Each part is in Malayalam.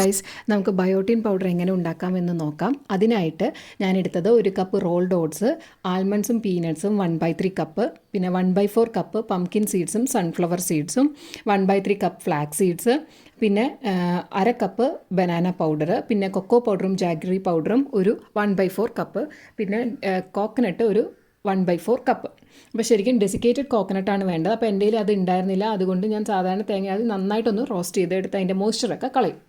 ഗൈസ്, നമുക്ക് ബയോട്ടിൻ പൗഡർ എങ്ങനെ ഉണ്ടാക്കാമെന്ന് നോക്കാം. അതിനായിട്ട് ഞാൻ എടുത്തത് 1 കപ്പ് റോൾഡ് ഓട്സ്, ആൽമണ്ട്സും പീനട്ട്സും 1/3 കപ്പ്, പിന്നെ 1/4 കപ്പ് പംകിൻ സീഡ്സും സൺഫ്ലവർ സീഡ്സും, 1/3 കപ്പ് ഫ്ലാക്സ് സീഡ്സ്, പിന്നെ 1/2 കപ്പ് ബനാന പൗഡർ, പിന്നെ കൊക്കോ പൗഡറും ജാഗ്രി പൗഡറും ഒരു 1/4 കപ്പ്, പിന്നെ കോക്കനട്ട് ഒരു 1/4 കപ്പ്. അപ്പോൾ ശരിക്കും ഡെസിക്കേറ്റഡ് കോക്കനട്ടാണ് വേണ്ടത്. അപ്പോൾ എൻ്റെ കയ്യിൽ അത് ഉണ്ടായിരുന്നില്ല. അതുകൊണ്ട് ഞാൻ സാധാരണ തേങ്ങ അത് നന്നായിട്ടൊന്ന് റോസ്റ്റ് ചെയ്തെടുത്ത് അതിൻ്റെ മോയ്സ്ചറൊക്കെ കളയും.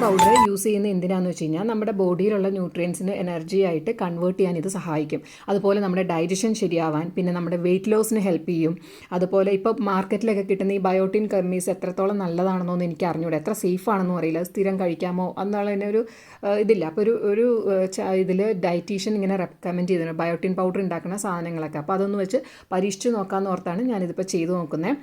പൗഡർ യൂസ് ചെയ്യുന്നത് എന്തിനാണെന്ന് വെച്ച് കഴിഞ്ഞാൽ നമ്മുടെ ബോഡിയിലുള്ള ന്യൂട്രിയൻസിന് എനർജി ആയിട്ട് കൺവേർട്ട് ചെയ്യാൻ ഇത് സഹായിക്കും. അതുപോലെ നമ്മുടെ ഡൈജഷൻ ശരിയാവാൻ, പിന്നെ നമ്മുടെ വെയിറ്റ് ലോസിന് ഹെൽപ്പ് ചെയ്യും. അതുപോലെ ഇപ്പോൾ മാർക്കറ്റിലൊക്കെ കിട്ടുന്ന ഈ ബയോട്ടിൻ കർമീസ് എത്രത്തോളം നല്ലതാണെന്നൊന്നും എനിക്ക് അറിഞ്ഞൂടെ, എത്ര സേഫ് ആണെന്നും അറിയില്ല. സ്ഥിരം കഴിക്കാമോ എന്നുള്ളതിന് ഒരു ഇതില്ല. അപ്പോൾ ഒരു ഇതിൽ ഡയറ്റീഷ്യൻ ഇങ്ങനെ റെക്കമെൻഡ് ചെയ്തിട്ടുണ്ട് ബയോട്ടിൻ പൗഡർ ഉണ്ടാക്കുന്ന സാധനങ്ങളൊക്കെ. അപ്പോൾ അതൊന്ന് വെച്ച് പരീക്ഷിച്ച് നോക്കാമെന്ന് ഓർത്താണ് ഞാനിതിപ്പോൾ ചെയ്ത് നോക്കുന്നത്.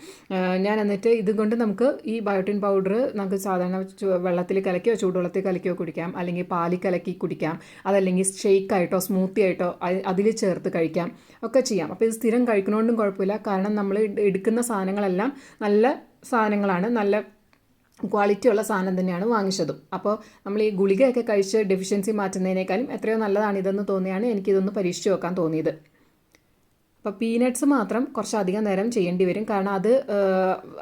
ഞാൻ എന്നിട്ട് ഇതുകൊണ്ട് നമുക്ക് ഈ ബയോട്ടിൻ പൗഡർ നമുക്ക് സാധാരണ വെള്ളത്തിൽ കലക്കിയോ ചൂടുവെള്ളത്തിൽ കലക്കിയോ കുടിക്കാം, അല്ലെങ്കിൽ പാലിൽ കലക്കി കുടിക്കാം, അതല്ലെങ്കിൽ ഷെയ്ക്കായിട്ടോ സ്മൂത്തി ആയിട്ടോ അതിൽ ചേർത്ത് കഴിക്കാം ഒക്കെ ചെയ്യാം. അപ്പോൾ ഇത് സ്ഥിരം കഴിക്കണോണ്ടും കുഴപ്പമില്ല. കാരണം നമ്മൾ എടുക്കുന്ന സാധനങ്ങളെല്ലാം നല്ല സാധനങ്ങളാണ്, നല്ല ക്വാളിറ്റി ഉള്ള സാധനം തന്നെയാണ് വാങ്ങിച്ചതും. അപ്പോൾ നമ്മൾ ഈ ഗുളികയൊക്കെ കഴിച്ച് ഡെഫിഷ്യൻസി മാറ്റുന്നതിനേക്കാളും എത്രയോ നല്ലതാണ് ഇതെന്ന് തോന്നിയാണ് എനിക്കിതൊന്ന് പരീക്ഷിച്ച് നോക്കാൻ തോന്നിയത്. അപ്പോൾ പീനട്ട്സ് മാത്രം കുറച്ചധികം നേരം ചെയ്യേണ്ടി വരും, കാരണം അത്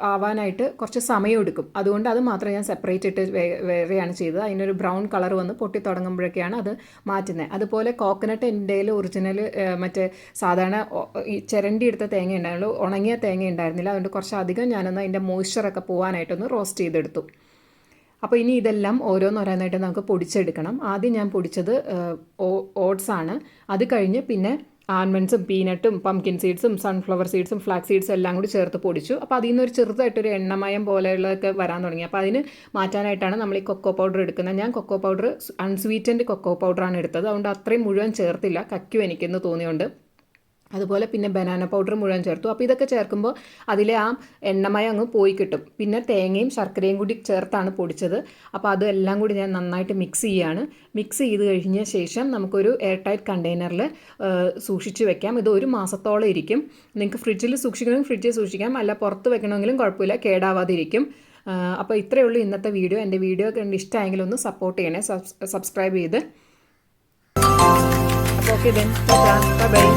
ആവാനായിട്ട് കുറച്ച് സമയം എടുക്കും. അതുകൊണ്ട് അത് മാത്രം ഞാൻ സെപ്പറേറ്റ് ഇട്ട് വേറെയാണ് ചെയ്തത്. അതിനൊരു ബ്രൗൺ കളർ വന്ന് പൊട്ടി തുടങ്ങുമ്പോഴൊക്കെയാണ് അത് മാറ്റുന്നത്. അതുപോലെ കോക്കനട്ട് എൻ്റെ ഒറിജിനൽ മറ്റേ സാധാരണ ഈ ചിരണ്ടി എടുത്ത തേങ്ങ ഉണ്ടായിരുന്നു, ഉണങ്ങിയ തേങ്ങ ഉണ്ടായിരുന്നില്ല. അതുകൊണ്ട് കുറച്ചധികം ഞാനൊന്ന് അതിൻ്റെ മോയ്സ്ചറൊക്കെ പോകാനായിട്ടൊന്ന് റോസ്റ്റ് ചെയ്തെടുത്തു. അപ്പോൾ ഇനി ഇതെല്ലാം ഓരോന്നോരോന്നായിട്ട് നമുക്ക് പൊടിച്ചെടുക്കണം. ആദ്യം ഞാൻ പൊടിച്ചത് ഓട്സാണ്. അത് കഴിഞ്ഞ് പിന്നെ ആൽമണ്ട്സും പീനട്ടും പംകിൻ സീഡ്സും സൺഫ്ലവർ സീഡ്സും ഫ്ലാക്സ് സീഡ്സും എല്ലാം കൂടി ചേർത്ത് പൊടിച്ചു. അപ്പോൾ അതിൽ നിന്നൊരു ചെറുതായിട്ടൊരു എണ്ണമയം പോലെയുള്ളതൊക്കെ വരാൻ തുടങ്ങി. അപ്പോൾ അതിന് മാറ്റാനായിട്ടാണ് നമ്മൾ ഈ കൊക്കോ പൗഡർ എടുക്കുന്നത്. ഞാൻ കൊക്കോ പൗഡർ അൺസ്വീറ്റൻഡ് കൊക്കോ പൗഡറാണ് എടുത്തത്. അതുകൊണ്ട് അത്രയും മുഴുവൻ ചേർത്തില്ല, കയ്ക്കും എനിക്കെന്ന് തോന്നിയുകൊണ്ട്. അതുപോലെ പിന്നെ ബനാന പൗഡർ മുഴുവൻ ചേർത്തു. അപ്പോൾ ഇതൊക്കെ ചേർക്കുമ്പോൾ അതിലെ ആ എണ്ണമയം അങ്ങ് പോയി കിട്ടും. പിന്നെ തേങ്ങയും ശർക്കരയും കൂടി ചേർത്താണ് പൊടിച്ചത്. അപ്പോൾ അതെല്ലാം കൂടി ഞാൻ നന്നായിട്ട് മിക്സ് ചെയ്യുകയാണ്. മിക്സ് ചെയ്ത് കഴിഞ്ഞ ശേഷം നമുക്കൊരു എയർ ടൈറ്റ് കണ്ടെയ്നറിൽ സൂക്ഷിച്ച് വെക്കാം. ഇത് 1 മാസത്തോളം ഇരിക്കും. നിങ്ങൾക്ക് ഫ്രിഡ്ജിൽ സൂക്ഷിക്കണമെങ്കിൽ ഫ്രിഡ്ജിൽ സൂക്ഷിക്കാം, അല്ല പുറത്ത് വെക്കണമെങ്കിലും കുഴപ്പമില്ല, കേടാവാതിരിക്കും. അപ്പോൾ ഇത്രയേ ഉള്ളൂ ഇന്നത്തെ വീഡിയോ. എൻ്റെ വീഡിയോ കണ്ട് ഇഷ്ടമായെങ്കിൽ ഒന്ന് സപ്പോർട്ട് ചെയ്യണേ, സബ്സ്ക്രൈബ് ചെയ്ത്. അപ്പോൾ ഓക്കെ ദെൻ, ബൈ.